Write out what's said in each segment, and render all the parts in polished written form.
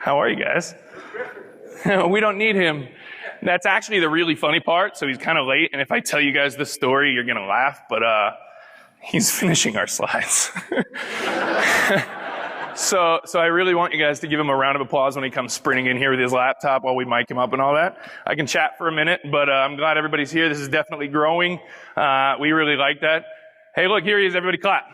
How are you guys? We don't need him. That's actually the really funny part, so he's kind of late, and if I tell you guys this story, you're going to laugh, but he's finishing our slides. So I really want you guys to give him a round of applause when he comes sprinting in here with his laptop while we mic him up and all that. I can chat for a minute, but I'm glad everybody's here. This is definitely growing. We really like that. Hey, look, here he is. Everybody clap.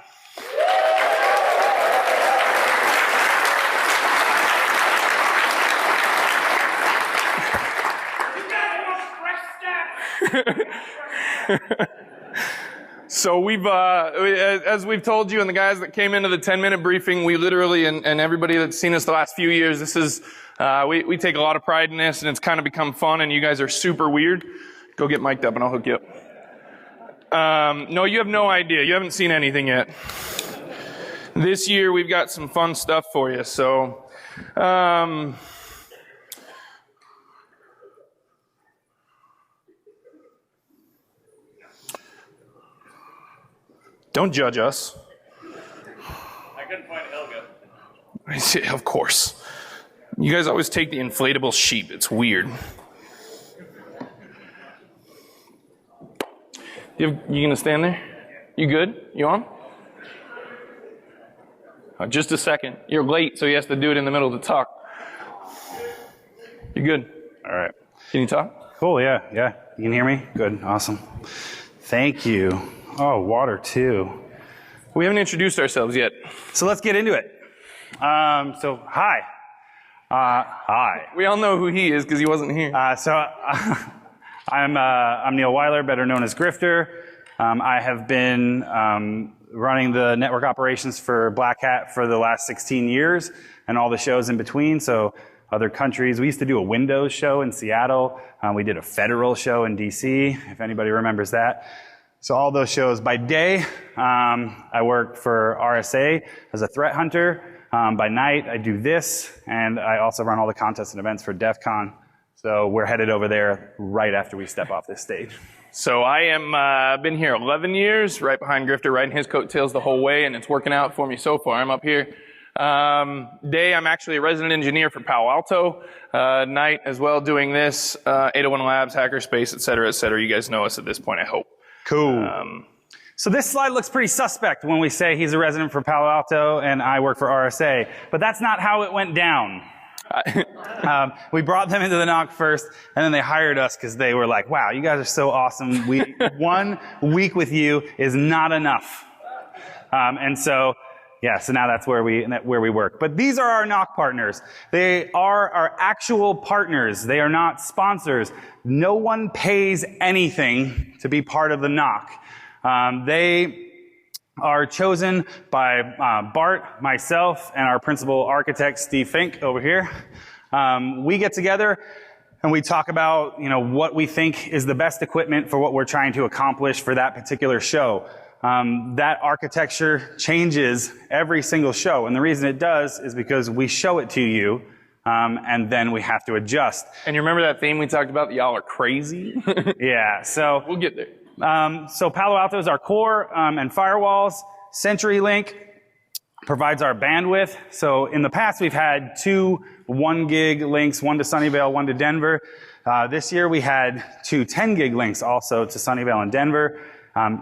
So we've, as we've told you and the guys that came into the 10-minute briefing, we literally, and everybody that's seen us the last few years, this is, we take a lot of pride in this, and it's kind of become fun, and you guys are super weird. Go get mic'd up and I'll hook you up. No, you have no idea. You haven't seen anything yet. This year we've got some fun stuff for you, so, don't judge us. I couldn't find Helga. Of course. You guys always take the inflatable sheep. It's weird. You gonna stand there? You good? You on? Just a second. You're late, so he has to do it in the middle of the talk. You good? All right. Can you talk? Cool, yeah. You can hear me? Good, awesome. Thank you. Oh, water too. We haven't introduced ourselves yet. So let's get into it. So, hi. Hi. We all know who he is because he wasn't here. I'm Neil Wyler, better known as Grifter. I have been running the network operations for Black Hat for the last 16 years and all the shows in between. So other countries. We used to do a Windows show in Seattle. We did a federal show in DC, if anybody remembers that. So all those shows. By day, I work for RSA as a threat hunter. By night, I do this, and I also run all the contests and events for DEF CON. So we're headed over there right after we step off this stage. So I am been here 11 years, right behind Grifter, riding his coattails the whole way, and it's working out for me so far. I'm up here. Day, I'm actually a resident engineer for Palo Alto. Night as well, doing this, 801 Labs, Hackerspace, et cetera, et cetera. You guys know us at this point, I hope. Cool. So this slide looks pretty suspect when we say he's a resident for Palo Alto and I work for RSA, but that's not how it went down. We brought them into the NOC first, and then they hired us because they were like, wow, you guys are so awesome. 1 week with you is not enough. So now that's where we work. But these are our NOC partners. They are our actual partners. They are not sponsors. No one pays anything to be part of the NOC. They are chosen by Bart, myself, and our principal architect, Steve Fink, over here. We get together and we talk about, what we think is the best equipment for what we're trying to accomplish for that particular show. That architecture changes every single show, and the reason it does is because we show it to you, and then we have to adjust. And you remember that theme we talked about, that y'all are crazy? Yeah, so we'll get there. So Palo Alto is our core, and firewalls. CenturyLink provides our bandwidth. So in the past, we've had 2 1 gig links, one to Sunnyvale, one to Denver. This year, we had 2 10 gig links also to Sunnyvale and Denver.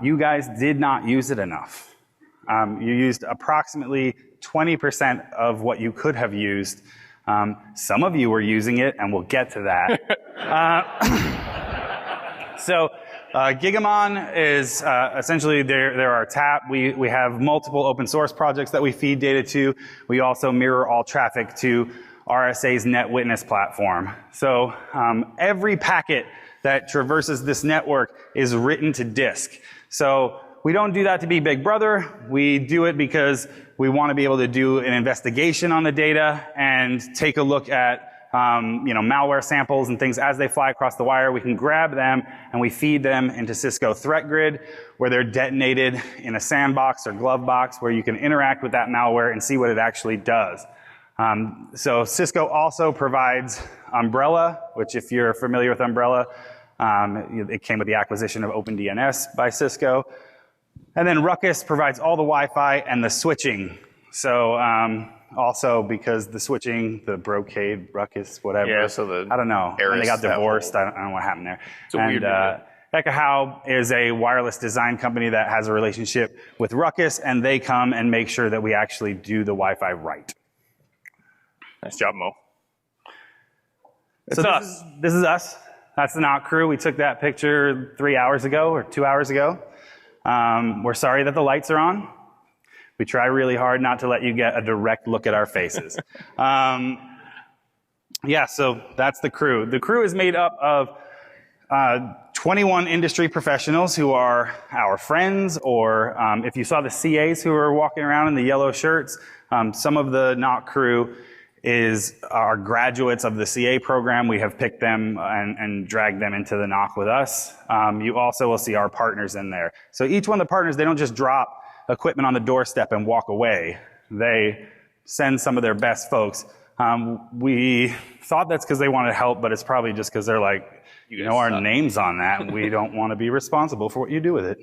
You guys did not use it enough. You used approximately 20% of what you could have used. Some of you were using it, and we'll get to that. Gigamon is essentially they're our tap. We have multiple open source projects that we feed data to. We also mirror all traffic to RSA's NetWitness platform. So every packet that traverses this network is written to disk. So we don't do that to be Big Brother. We do it because we want to be able to do an investigation on the data and take a look at malware samples and things as they fly across the wire. We can grab them and we feed them into Cisco Threat Grid, where they're detonated in a sandbox or glove box where you can interact with that malware and see what it actually does. So Cisco also provides Umbrella, which if you're familiar with Umbrella, it came with the acquisition of OpenDNS by Cisco. And then Ruckus provides all the Wi-Fi and the switching. So Also because the switching, the brocade, ruckus, whatever. Yeah, so I don't know. When they got divorced, I don't know what happened there. It's a weird Ekahau is a wireless design company that has a relationship with Ruckus, and they come and make sure that we actually do the Wi-Fi right. Nice job, Mo. So this is us. That's the NOC crew. We took that picture 3 hours ago or 2 hours ago. We're sorry that the lights are on. We try really hard not to let you get a direct look at our faces. Yeah, so that's the crew. The crew is made up of 21 industry professionals who are our friends, or if you saw the CAs who are walking around in the yellow shirts, some of the NOC crew are graduates of the CA program. We have picked them and dragged them into the NOC with us. You also will see our partners in there. So each one of the partners, they don't just drop equipment on the doorstep and walk away. They send some of their best folks. We thought that's because they wanted help, but it's probably just because they're like, you know our names on that, and we don't want to be responsible for what you do with it.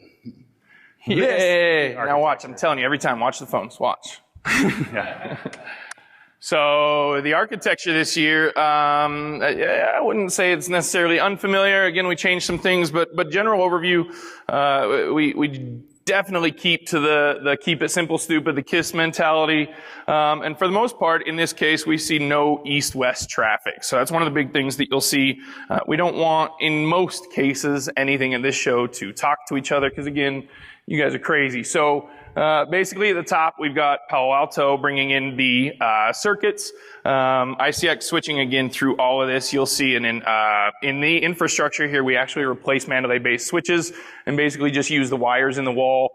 Yay! Now watch, I'm telling you, every time, watch the phones, watch. Yeah. So the architecture this year, I wouldn't say it's necessarily unfamiliar. Again, we changed some things, but general overview, we definitely keep to the keep it simple, stupid, the KISS mentality. And for the most part, in this case, we see no east-west traffic. So that's one of the big things that you'll see. We don't want, in most cases, anything in this show to talk to each other, because again, you guys are crazy. So basically at the top, we've got Palo Alto bringing in the circuits. ICX switching again through all of this. You'll see in the infrastructure here, we actually replace Mandalay-based switches and basically just use the wires in the wall.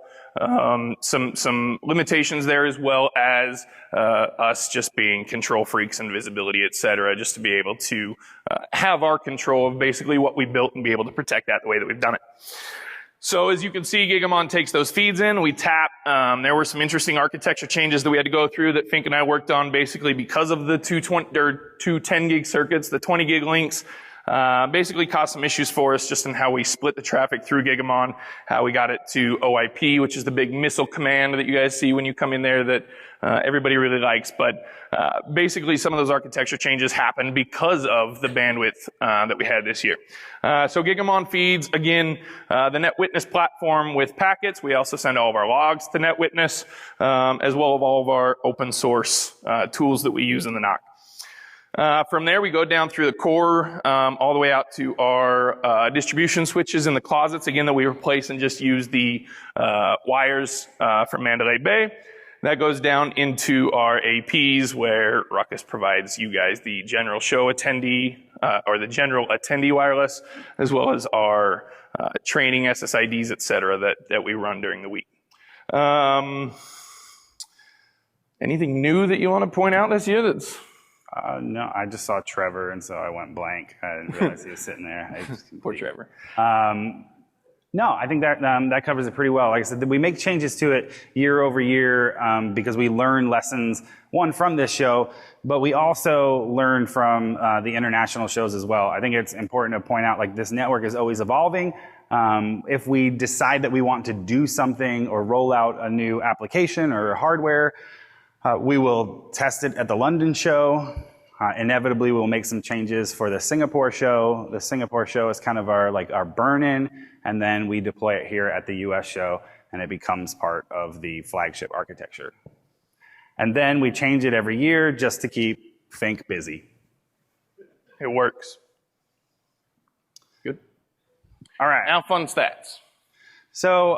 Some limitations there, as well as us just being control freaks and visibility, et cetera, just to be able to have our control of basically what we built and be able to protect that the way that we've done it. So as you can see, Gigamon takes those feeds in, we tap. There were some interesting architecture changes that we had to go through that Fink and I worked on basically because of the two 10 gig circuits, the 20 gig links. Basically caused some issues for us just in how we split the traffic through Gigamon, how we got it to OIP, which is the big missile command that you guys see when you come in there that everybody really likes. But basically some of those architecture changes happened because of the bandwidth that we had this year. So Gigamon feeds, again, the NetWitness platform with packets. We also send all of our logs to NetWitness, as well as all of our open source tools that we use in the NOC. From there, we go down through the core, all the way out to our distribution switches in the closets, again, that we replace and just use the wires from Mandalay Bay. That goes down into our APs, where Ruckus provides you guys the general show attendee, or the general attendee wireless, as well as our training SSIDs, et cetera, that we run during the week. Anything new that you want to point out this year that's... No, I just saw Trevor, and so I went blank. I didn't realize he was sitting there. Poor Trevor. No, I think that covers it pretty well. Like I said, we make changes to it year over year because we learn lessons, one, from this show, but we also learn from the international shows as well. I think it's important to point out, like, this network is always evolving. If we decide that we want to do something or roll out a new application or hardware, we will test it at the London show. Inevitably, we'll make some changes for the Singapore show. The Singapore show is kind of our burn-in, and then we deploy it here at the US show, and it becomes part of the flagship architecture. And then we change it every year just to keep Fink busy. It works. Good. All right. Now, fun stats. So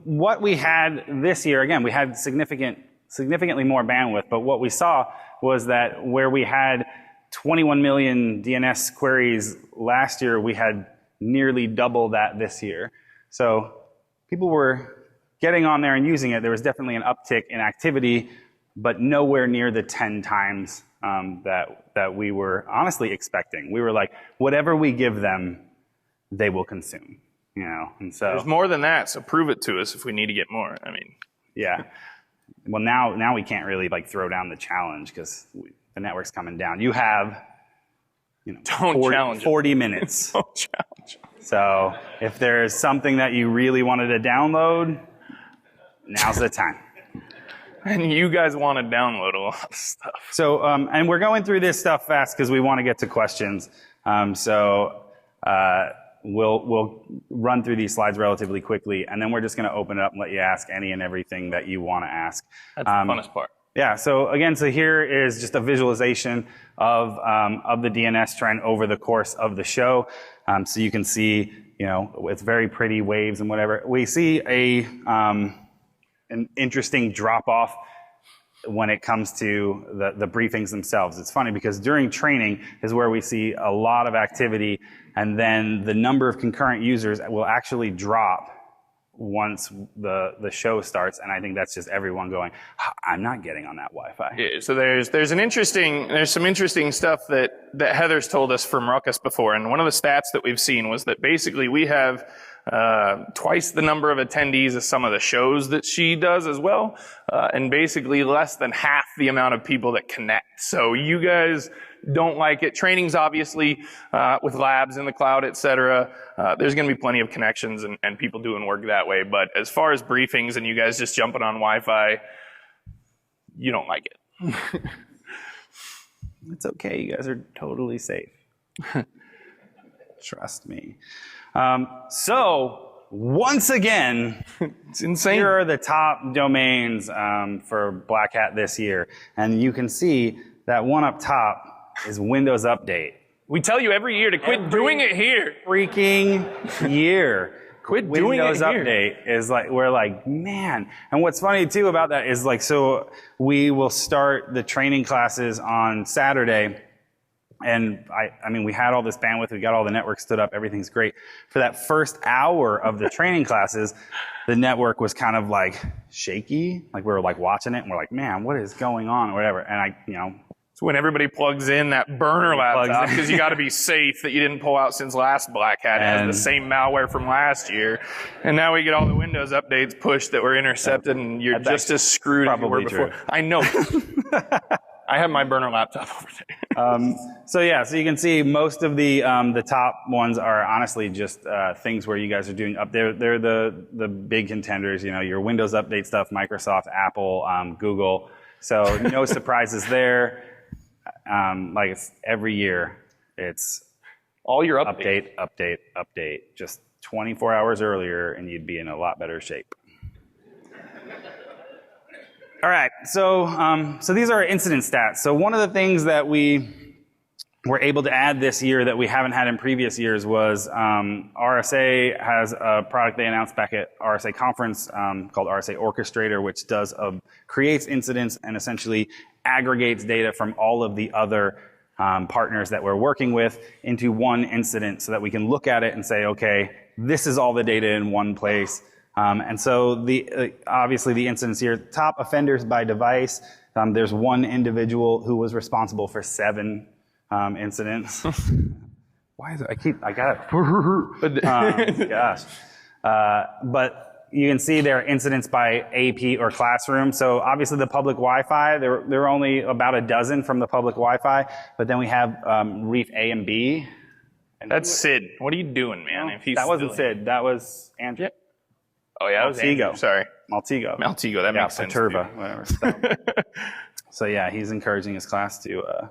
what we had this year, again, we had significantly more bandwidth, but what we saw was that where we had 21 million DNS queries last year, we had nearly double that this year. So people were getting on there and using it. There was definitely an uptick in activity, but nowhere near the 10 times that we were honestly expecting. We were like, whatever we give them, they will consume. You know, and so there's more than that, so prove it to us if we need to get more. I mean, yeah. Well, now we can't really like throw down the challenge because the network's coming down. You have, 40 minutes. Don't challenge. So if there's something that you really wanted to download, now's the time. And you guys want to download a lot of stuff. So, and we're going through this stuff fast because we want to get to questions. We'll run through these slides relatively quickly, and then we're just going to open it up and let you ask any and everything that you want to ask. That's the funnest part. Yeah, so again, so here is just a visualization of the DNS trend over the course of the show. So you can see, it's very pretty waves and whatever. We see an interesting drop-off when it comes to the briefings themselves. It's funny because during training is where we see a lot of activity, and then the number of concurrent users will actually drop once the show starts, and I think that's just everyone going, I'm not getting on that Wi-Fi. Yeah, so there's some interesting stuff that Heather's told us from Ruckus before, and one of the stats that we've seen was that basically we have twice the number of attendees as some of the shows that she does as well, and basically less than half the amount of people that connect. So you guys don't like it. Training's obviously with labs in the cloud, etc. There's going to be plenty of connections and people doing work that way. But as far as briefings and you guys just jumping on Wi-Fi, you don't like it. It's okay. You guys are totally safe. Trust me. So once again, it's insane. Here are the top domains for Black Hat this year, and you can see that one up top is Windows Update. We tell you every year to quit doing it here. Freaking year. Quit doing Windows it here. Update is like, we're like, man. And what's funny too about that is like, so we will start the training classes on Saturday. And I mean, we had all this bandwidth, we got all the network stood up, everything's great. For that first hour of the training classes, the network was kind of like shaky. Like we were like watching it and we're like, man, what is going on or whatever. And it's when everybody plugs in that burner laptop because you got to be safe that you didn't pull out since last Black Hat. It has the same malware from last year. And now we get all the Windows updates pushed that were intercepted and you're just as screwed as you were before. True. I know. I have my burner laptop over there. So you can see most of the top ones are honestly just things where you guys are doing up there. They're the big contenders, your Windows Update stuff, Microsoft, Apple, Google. So no surprises there. Like it's every year, it's all your update. Just 24 hours earlier, and you'd be in a lot better shape. All right, so these are incident stats. So one of the things that we were able to add this year that we haven't had in previous years was RSA has a product they announced back at RSA conference called RSA Orchestrator, which creates incidents and essentially aggregates data from all of the other partners that we're working with into one incident so that we can look at it and say, okay, this is all the data in one place. And so obviously the incidents here, top offenders by device, there's one individual who was responsible for 7 incidents. Why is it? I got it. Gosh. But you can see there are incidents by AP or classroom. So obviously the public Wi-Fi, there are only about a dozen from the public Wi-Fi, but then we have Reef A and B. And that's Sid. What are you doing, man? No, that wasn't Sid. That was Andrew. Oh yeah, that was Andrew. Sorry. Maltego. That makes sense. Turba, whatever. So yeah, he's encouraging his class to,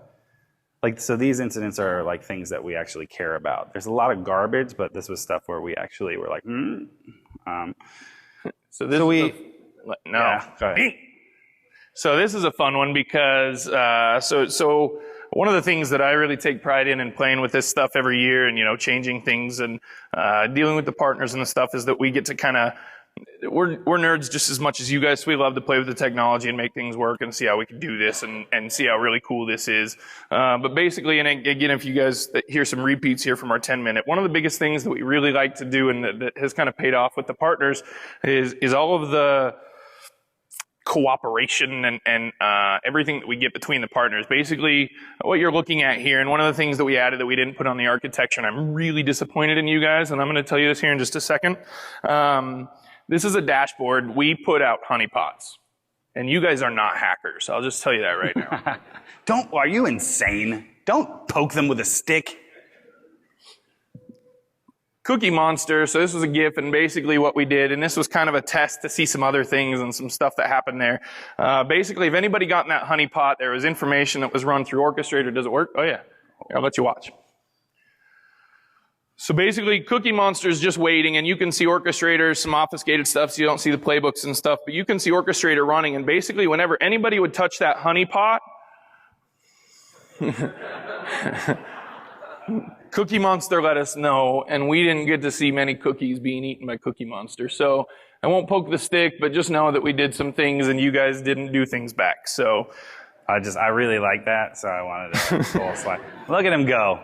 so these incidents are like things that we actually care about. There's a lot of garbage, but this was stuff where we actually were like, So this So this is a fun one because, so one of the things that I really take pride in and playing with this stuff every year and, changing things and, dealing with the partners and the stuff is that we get to we're nerds just as much as you guys. So we love to play with the technology and make things work and see how we can do this and see how really cool this is. But basically, and again, if you guys hear some repeats here from our 10-minute, one of the biggest things that we really like to do and that has kind of paid off with the partners is all of the cooperation and everything that we get between the partners. Basically, what you're looking at here, and one of the things that we added that we didn't put on the architecture, and I'm really disappointed in you guys, and I'm going to tell you this here in just a second. This is a dashboard. We put out honeypots, and you guys are not hackers. I'll just tell you that right now. Are you insane? Don't poke them with a stick. Cookie Monster, so this was a GIF, and basically what we did, and this was kind of a test to see some other things and some stuff that happened there. Basically, if anybody got in that Honeypot, there was information that was run through Orchestrator. Does it work? Oh yeah. Here, I'll let you watch. So basically, Cookie Monster is just waiting, and you can see Orchestrator, some obfuscated stuff, so you don't see the playbooks and stuff, but you can see Orchestrator running, and basically whenever anybody would touch that Honeypot, Cookie Monster let us know, and we didn't get to see many cookies being eaten by Cookie Monster. So I won't poke the stick, but just know that we did some things and you guys didn't do things back. So I really like that, so I wanted to pull a slide. Look at him go.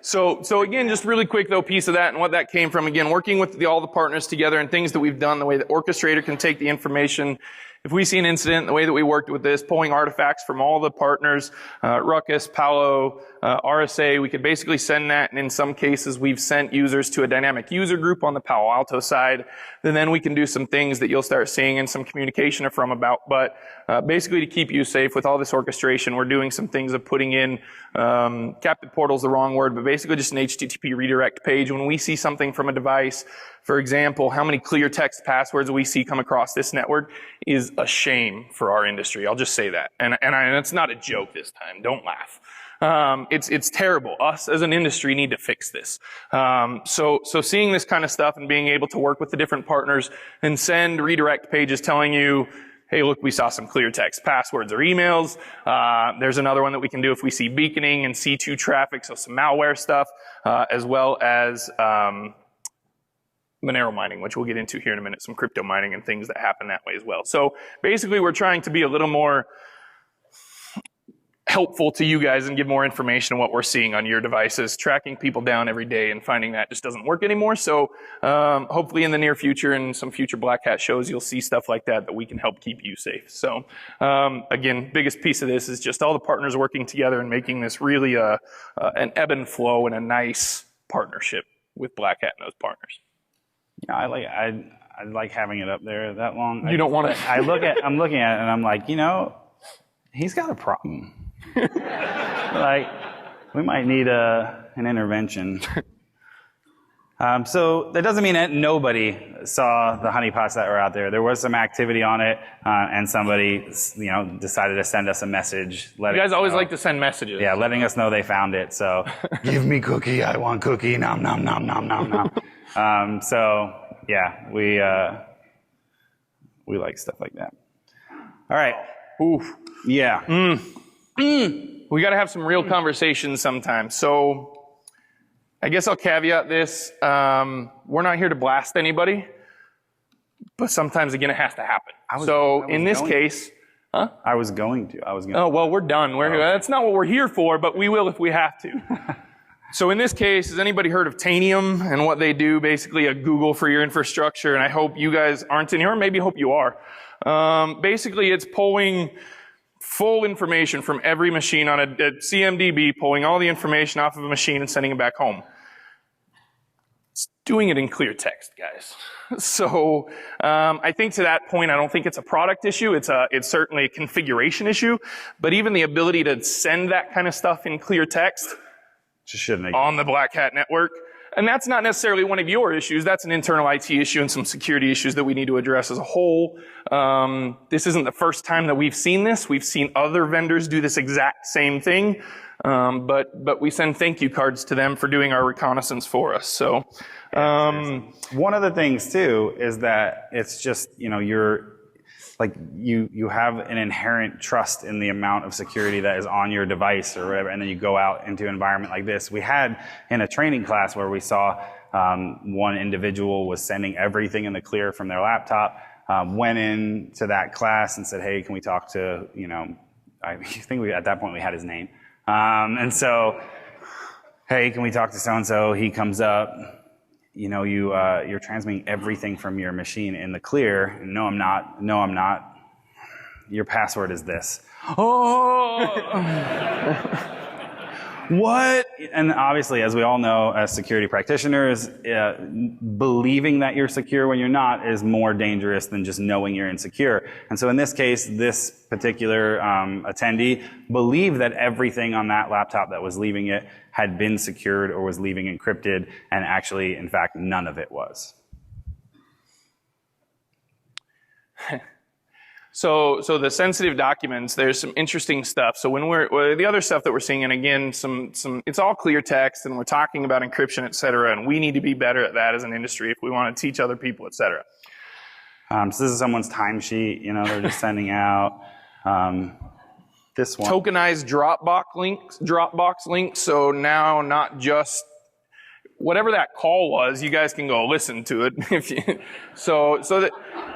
So again, just really quick though, piece of that and what that came from. Again, working with all the partners together and things that we've done, the way that Orchestrator can take the information. If we see an incident, the way that we worked with this, pulling artifacts from all the partners, Ruckus, Palo, RSA, we could basically send that, and in some cases we've sent users to a dynamic user group on the Palo Alto side, and then we can do some things that you'll start seeing in some communication from about, but basically to keep you safe with all this orchestration, we're doing some things of putting in, captive portal's the wrong word, but basically just an HTTP redirect page. When we see something from a device, for example, how many clear text passwords we see come across this network is a shame for our industry. I'll just say that. And it's not a joke this time. Don't laugh. It's terrible. Us as an industry need to fix this. So seeing this kind of stuff and being able to work with the different partners and send redirect pages telling you, hey, look, we saw some clear text passwords or emails. There's another one that we can do if we see beaconing and C2 traffic, so some malware stuff, as well as Monero mining, which we'll get into here in a minute, some crypto mining and things that happen that way as well. So basically, we're trying to be a little more helpful to you guys and give more information on what we're seeing on your devices. Tracking people down every day and finding that just doesn't work anymore. So hopefully in the near future and some future Black Hat shows, you'll see stuff like that we can help keep you safe. So again, biggest piece of this is just all the partners working together and making this really an ebb and flow and a nice partnership with Black Hat and those partners. Yeah, I like having it up there that long. You don't want to. I'm looking at it and I'm like, he's got a problem. Like, we might need an intervention. So that doesn't mean that nobody saw the honeypots that were out there. There was some activity on it, and somebody, decided to send us a message. You guys always like to send messages. Yeah, letting us know they found it. So, give me cookie. I want cookie. Nom nom nom nom nom nom. So yeah, we like stuff like that. All right. Oof. Yeah. We got to have some real conversations sometimes. So I guess I'll caveat this. We're not here to blast anybody, but sometimes, again, it has to happen. In this case, huh? I was going to. Oh, well, we're done. That's not what we're here for, but we will if we have to. So in this case, has anybody heard of Tanium and what they do? Basically a Google for your infrastructure, and I hope you guys aren't in here, or maybe hope you are. Basically, it's pulling full information from every machine on a CMDB, pulling all the information off of a machine and sending it back home. It's doing it in clear text, guys. So I think to that point, I don't think it's a product issue. It's certainly a configuration issue. But even the ability to send that kind of stuff in clear text on the Black Hat network, and that's not necessarily one of your issues. That's an internal IT issue and some security issues that we need to address as a whole. This isn't the first time that we've seen this. We've seen other vendors do this exact same thing. But we send thank you cards to them for doing our reconnaissance for us. So, one of the things too is that it's just, you have an inherent trust in the amount of security that is on your device or whatever, and then you go out into an environment like this. We had in a training class where we saw one individual was sending everything in the clear from their laptop, went into that class and said, hey, can we talk to, I think at that point we had his name. And so, hey, can we talk to so-and-so? He comes up, you're transmitting everything from your machine in the clear. No, I'm not. No, I'm not. Your password is this. Oh! what? And obviously, as we all know, as security practitioners, believing that you're secure when you're not is more dangerous than just knowing you're insecure. And so in this case, this particular attendee believed that everything on that laptop that was leaving it had been secured or was leaving encrypted, and actually, in fact, none of it was. So the sensitive documents, there's some interesting stuff. So the other stuff that we're seeing, and again, it's all clear text, and we're talking about encryption, et cetera, and we need to be better at that as an industry if we want to teach other people, et cetera. So this is someone's timesheet, they're just sending out. This one. Tokenized Dropbox links. So now not just whatever that call was, you guys can go listen to it. So that,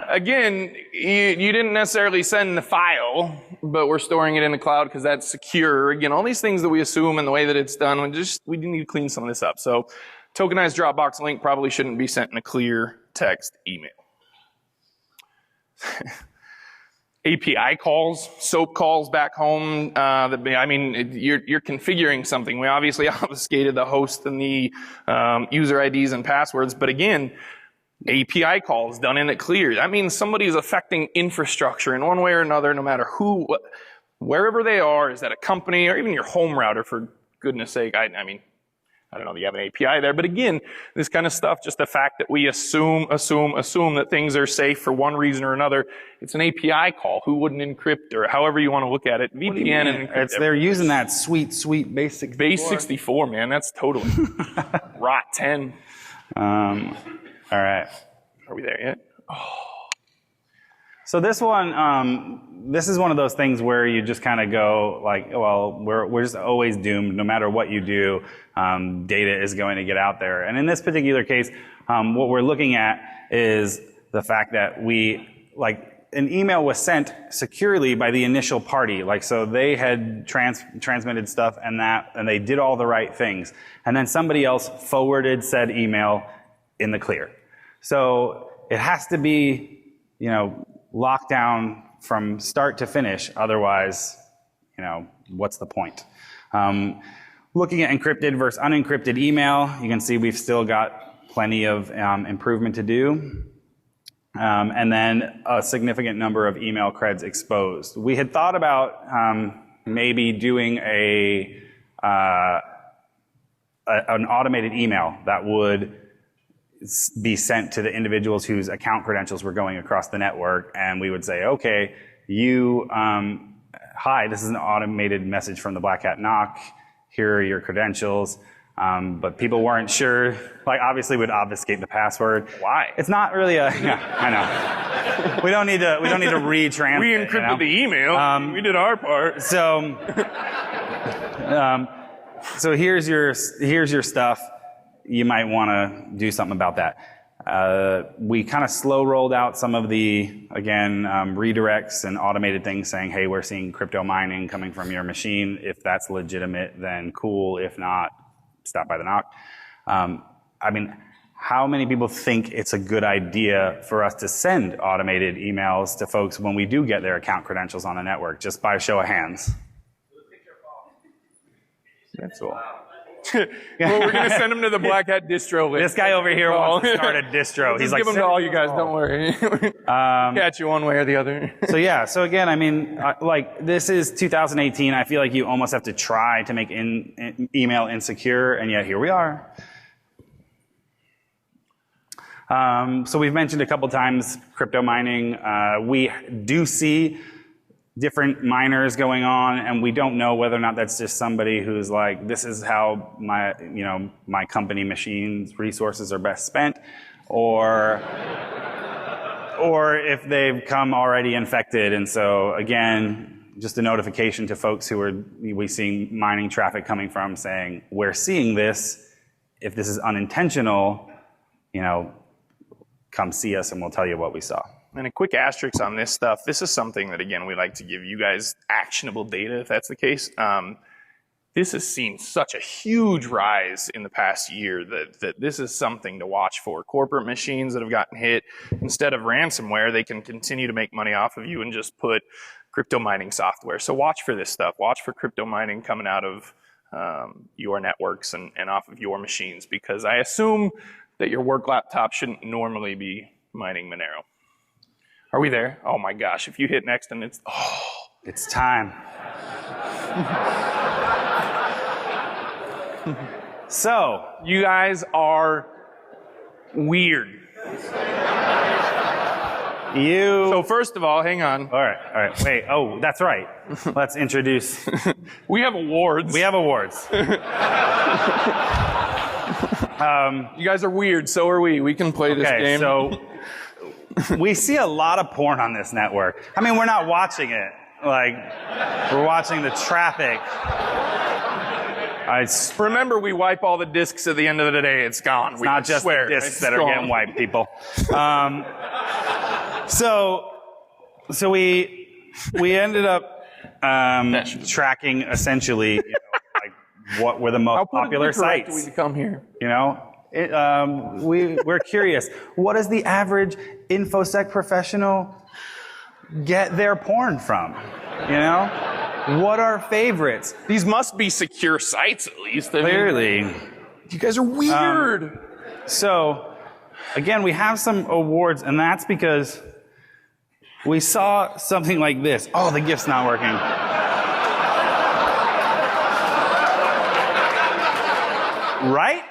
again, you didn't necessarily send the file, but we're storing it in the cloud because that's secure. Again, all these things that we assume and the way that it's done, we need to clean some of this up. So tokenized Dropbox link probably shouldn't be sent in a clear text email. API calls, SOAP calls back home. You're configuring something. We obviously obfuscated the host and the user IDs and passwords, but again, API calls done in it clear. That means somebody's affecting infrastructure in one way or another, no matter wherever they are. Is that a company or even your home router, for goodness sake? I don't know if you have an API there, but again, this kind of stuff, just the fact that we assume that things are safe for one reason or another. It's an API call. Who wouldn't encrypt, or however you want to look at it? VPN and encrypt. They're using that sweet base 64. Base 64, man. That's totally ROT 10. All right. Are we there yet? So this one, this is one of those things where you just kind of go like, well, we're just always doomed. No matter what you do, data is going to get out there. And in this particular case, what we're looking at is the fact that an email was sent securely by the initial party. So they had transmitted stuff and they did all the right things. And then somebody else forwarded said email in the clear. So it has to be, locked down from start to finish. Otherwise, what's the point? Looking at encrypted versus unencrypted email, you can see we've still got plenty of improvement to do. And then a significant number of email creds exposed. We had thought about maybe doing an automated email that would be sent to the individuals whose account credentials were going across the network, and we would say, okay, hi, this is an automated message from the Black Hat NOC. Here are your credentials. But people weren't sure. Obviously, we'd obfuscate the password. Why? It's not really I know. We don't need to retransmit. We encrypted the email. We did our part. So here's your stuff. You might want to do something about that. We kind of slow rolled out some of the, redirects and automated things saying, hey, we're seeing crypto mining coming from your machine. If that's legitimate, then cool. If not, stop by the NOC. How many people think it's a good idea for us to send automated emails to folks when we do get their account credentials on the network, just by a show of hands? That's all. Well, we're going to send them to the Black Hat distro list. This guy over here wants to start a distro. He's like, give them to all you guys. Don't worry. Catch you one way or the other. So again, this is 2018. I feel like you almost have to try to make email insecure, and yet here we are. So we've mentioned a couple times crypto mining. We do see different miners going on, and we don't know whether or not that's just somebody who's like, this is how my company machine's resources are best spent, or if they've come already infected. And so again, just a notification to folks who we seeing mining traffic coming from, saying, we're seeing this. If this is unintentional, come see us and we'll tell you what we saw. And a quick asterisk on this stuff. This is something that, again, we like to give you guys actionable data, if that's the case. This has seen such a huge rise in the past year that this is something to watch for. Corporate machines that have gotten hit, instead of ransomware, they can continue to make money off of you and just put crypto mining software. So watch for this stuff. Watch for crypto mining coming out of your networks and off of your machines, because I assume that your work laptop shouldn't normally be mining Monero. Are we there? Oh my gosh, if you hit next and it's, It's time. So, you guys are weird. So first of all, hang on. All right, wait, oh, that's right. Let's introduce. We have awards. We have awards. You guys are weird, so are we. We can play this game. So we see a lot of porn on this network. I mean, we're not watching it. Like, we're watching the traffic. Remember, we wipe all the discs at the end of the day. It's gone. It's not just the discs that are getting wiped, people. So we ended up tracking essentially, like what were the most popular sites. How did we come here? We're curious. What does the average InfoSec professional get their porn from? What are favorites? These must be secure sites, at least. Clearly. You guys are weird. So, again, we have some awards, and that's because we saw something like this. Oh, the GIF's not working. Right?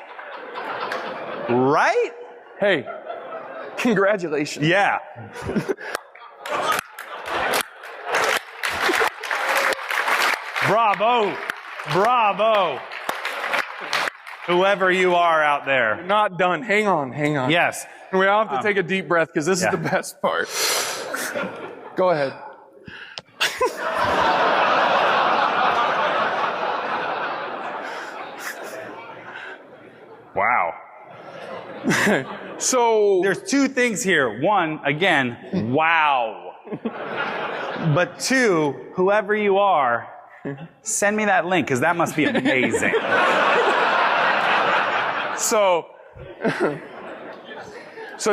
Right? Hey, congratulations. Yeah. Bravo. Bravo. Whoever you are out there. Not done. Hang on. Yes. We all have to take a deep breath because this is the best part. Go ahead. Wow. So there's two things here. One, again, wow. But two, whoever you are, send me that link because that must be amazing. So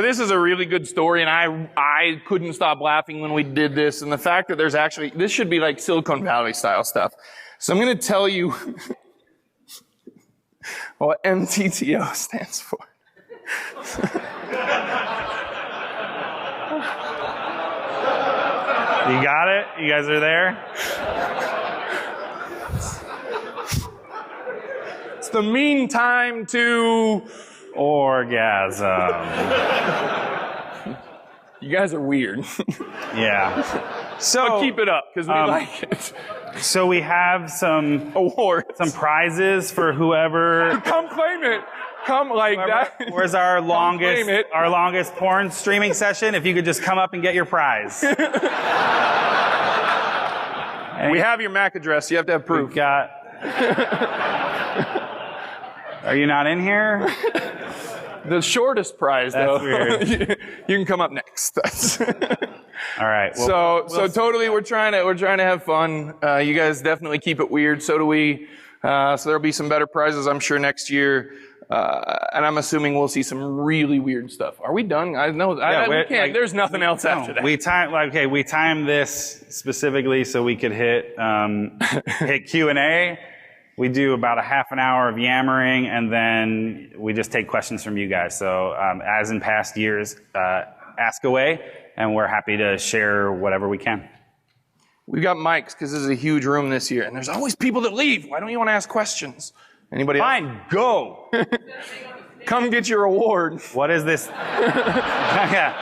this is a really good story, and I couldn't stop laughing when we did this, and the fact that there's actually, this should be like Silicon Valley style stuff. So I'm going to tell you what MTTO stands for. You got it? You guys are there? It's the mean time to orgasm. You guys are weird. Yeah. So but keep it up because we like it. So we have some awards, some prizes for whoever. Come claim it. Come like that. Where's our longest porn streaming session? If you could just come up and get your prize. We have your MAC address. You have to have proof. We've got. Are you not in here? The shortest prize, though. That's weird. You can come up next. All right. Well, so totally, we're trying to have fun. You guys definitely keep it weird. So do we. So there'll be some better prizes, I'm sure, next year. And I'm assuming we'll see some really weird stuff. Are we done? I know. Yeah, we can't. Like, there's nothing else after that. We timed this specifically so we could hit Q&A. We do about a half an hour of yammering, and then we just take questions from you guys. So as in past years, ask away, and we're happy to share whatever we can. We've got mics because this is a huge room this year, and there's always people that leave. Why don't you want to ask questions? Anybody else? Fine, go. Come get your award. What is this? Yeah.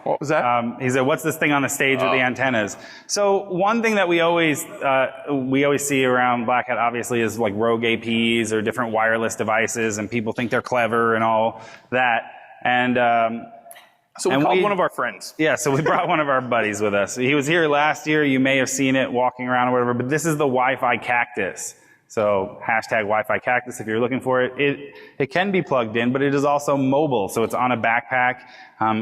What was that? He said, "What's this thing on the stage with the antennas?" So one thing that we always see around Black Hat, obviously, is like rogue APs or different wireless devices, and people think they're clever and all that. And so we called one of our friends. Yeah, so we brought one of our buddies with us. He was here last year. You may have seen it walking around or whatever. But this is the Wi-Fi cactus. So hashtag Wi-Fi cactus if you're looking for it. It can be plugged in, but it is also mobile. So it's on a backpack.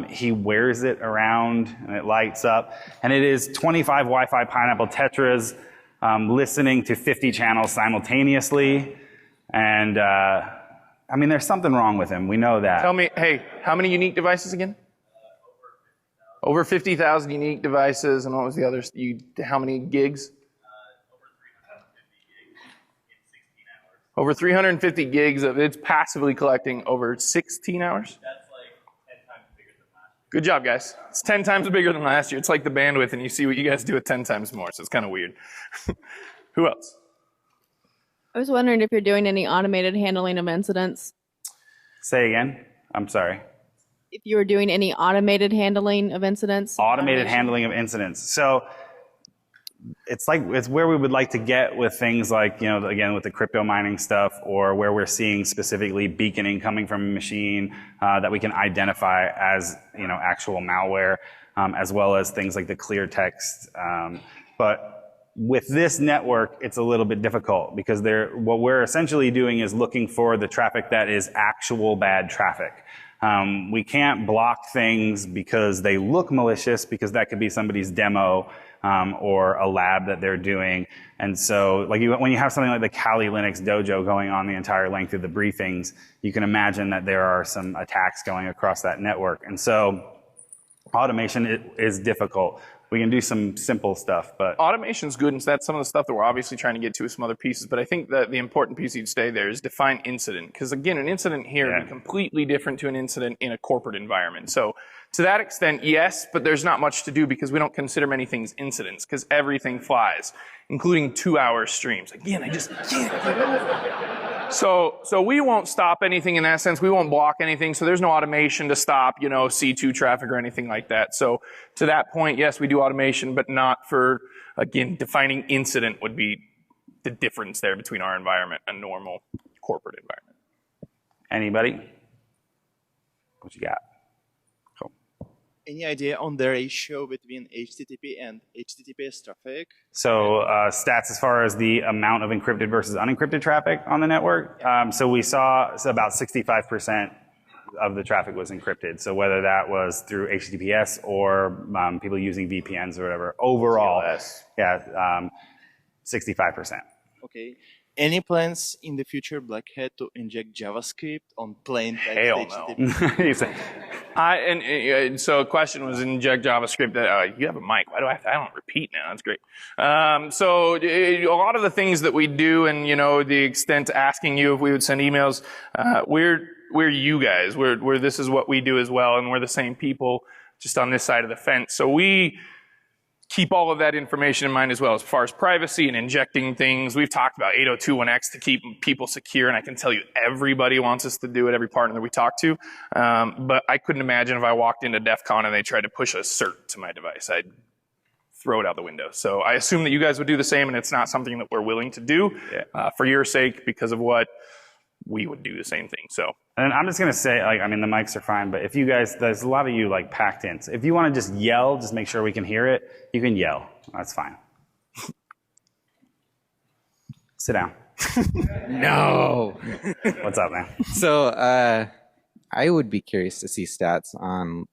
He wears it around and it lights up. And it is 25 Wi-Fi Pineapple Tetras listening to 50 channels simultaneously. And I mean, there's something wrong with him. We know that. Tell me, hey, how many unique devices again? Over 50,000 unique devices. And what was the other? How many gigs? Over 350 gigs of it's passively collecting over 16 hours. That's like 10 times bigger than last year. Good job, guys. It's 10 times bigger than last year. It's like the bandwidth, and you see what you guys do at 10 times more, so it's kind of weird. Who else? I was wondering if you're doing any automated handling of incidents. Say again. I'm sorry. If you were doing any automated handling of incidents. Automated handling of incidents. So it's where we would like to get with things like, again, with the crypto mining stuff, or where we're seeing specifically beaconing coming from a machine that we can identify as, actual malware, as well as things like the clear text. But with this network, it's a little bit difficult because what we're essentially doing is looking for the traffic that is actual bad traffic. We can't block things because they look malicious, because that could be somebody's demo or a lab that they're doing. And so when you have something like the Kali Linux dojo going on the entire length of the briefings, you can imagine that there are some attacks going across that network. And so automation is difficult. We can do some simple stuff, but Automation's good, and that's some of the stuff that we're obviously trying to get to with some other pieces. But I think that the important piece you'd stay there is define incident. Because again, an incident here would be completely different to an incident in a corporate environment. So to that extent, yes, but there's not much to do because we don't consider many things incidents, because everything flies, including 2-hour streams. Again, I just can't. So we won't stop anything in that sense. We won't block anything. So there's no automation to stop, C2 traffic or anything like that. So to that point, yes, we do automation, but not for, again, defining incident would be the difference there between our environment and normal corporate environment. Anybody? What you got? Cool. Any idea on the ratio between HTTP and HTTPS traffic? So stats as far as the amount of encrypted versus unencrypted traffic on the network. So we saw about 65% of the traffic was encrypted. So whether that was through HTTPS or people using VPNs or whatever, overall, 65%. Okay. Any plans in the future, Black Hat, to inject JavaScript on plain text Hell HTTP? And so a question was inject JavaScript. You have a mic. Why do I don't repeat now. That's great. So a lot of the things that we do, and the extent asking you if we would send emails, we're you guys. We're this is what we do as well, and we're the same people just on this side of the fence. So we keep all of that information in mind as well as far as privacy and injecting things. We've talked about 802.1x to keep people secure, and I can tell you everybody wants us to do it, every partner that we talk to. But I couldn't imagine if I walked into DEF CON and they tried to push a cert to my device. I'd throw it out the window. So I assume that you guys would do the same, and it's not something that we're willing to do for your sake because of what we would do the same thing. So, and I'm just going to say, the mics are fine, but if you guys, there's a lot of you packed in. So if you want to just yell, just make sure we can hear it, you can yell. That's fine. Sit down. No. What's up, man? So I would be curious to see stats on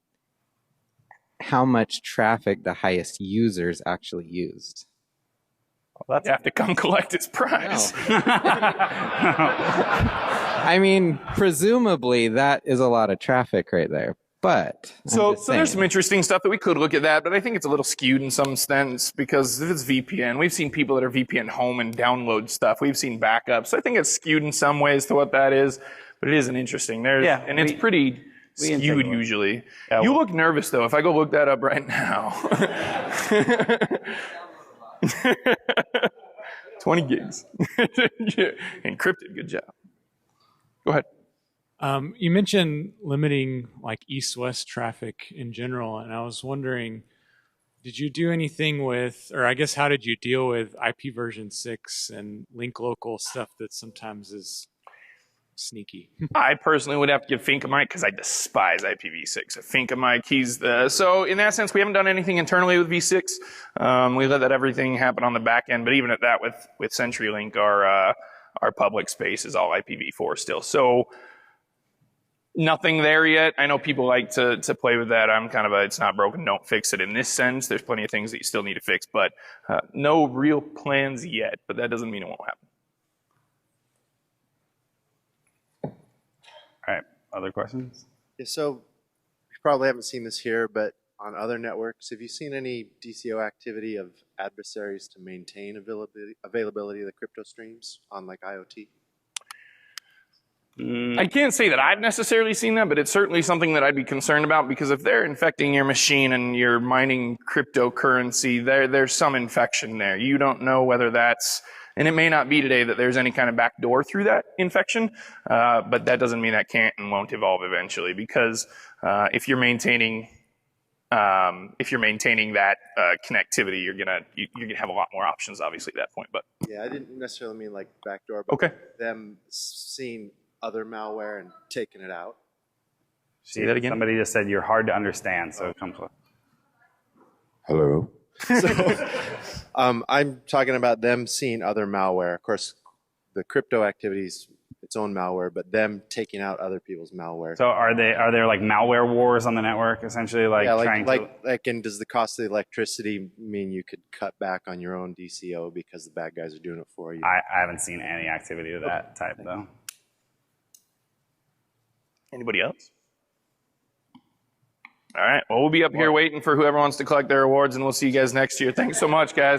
how much traffic the highest users actually used. Well, you have to come collect his prize. I mean, presumably that is a lot of traffic right there. But so there's some interesting stuff that we could look at that, but I think it's a little skewed in some sense because if it's VPN, we've seen people that are VPN home and download stuff. We've seen backups. So I think it's skewed in some ways to what that is, but it isn't interesting. It's pretty skewed usually. Yeah, you look nervous though. If I go look that up right now. 20 gigs. Encrypted. Good job. Go ahead. You mentioned limiting east-west traffic in general, and I was wondering, did you do anything with, or I guess how did you deal with IP version 6 and link local stuff that sometimes is sneaky? I personally would have to give Fink a mic because I despise IPv6. Fink a mic, so in that sense, we haven't done anything internally with v6. We let everything happen on the back end, but even at that with CenturyLink, our public space is all IPv4 still. So nothing there yet. I know people like to play with that. I'm kind of it's not broken, don't fix it in this sense. There's plenty of things that you still need to fix, but no real plans yet, but that doesn't mean it won't happen. All right, other questions? Yeah, so you probably haven't seen this here, but on other networks, have you seen any DCO activity of adversaries to maintain availability of the crypto streams on IoT? I can't say that I've necessarily seen that, but it's certainly something that I'd be concerned about, because if they're infecting your machine and you're mining cryptocurrency, there's some infection there. You don't know whether that's, and it may not be today that there's any kind of back door through that infection, but that doesn't mean that can't and won't evolve eventually, because if you're maintaining that connectivity, you're gonna have a lot more options, obviously, at that point. But Yeah, I didn't necessarily mean like backdoor, but okay, them seeing other malware and taking it out. say that again. Somebody just said you're hard to understand, so come close. Hello. So, I'm talking about them seeing other malware. Of course, the crypto activities, its own malware, but them taking out other people's malware. So are there like malware wars on the network, essentially, like Yeah, trying to? and does the cost of the electricity mean you could cut back on your own DCO because the bad guys are doing it for you? I haven't seen any activity of that type, though. Anybody else? All right. Well, we'll be up here waiting for whoever wants to collect their awards, and we'll see you guys next year. Thanks so much, guys.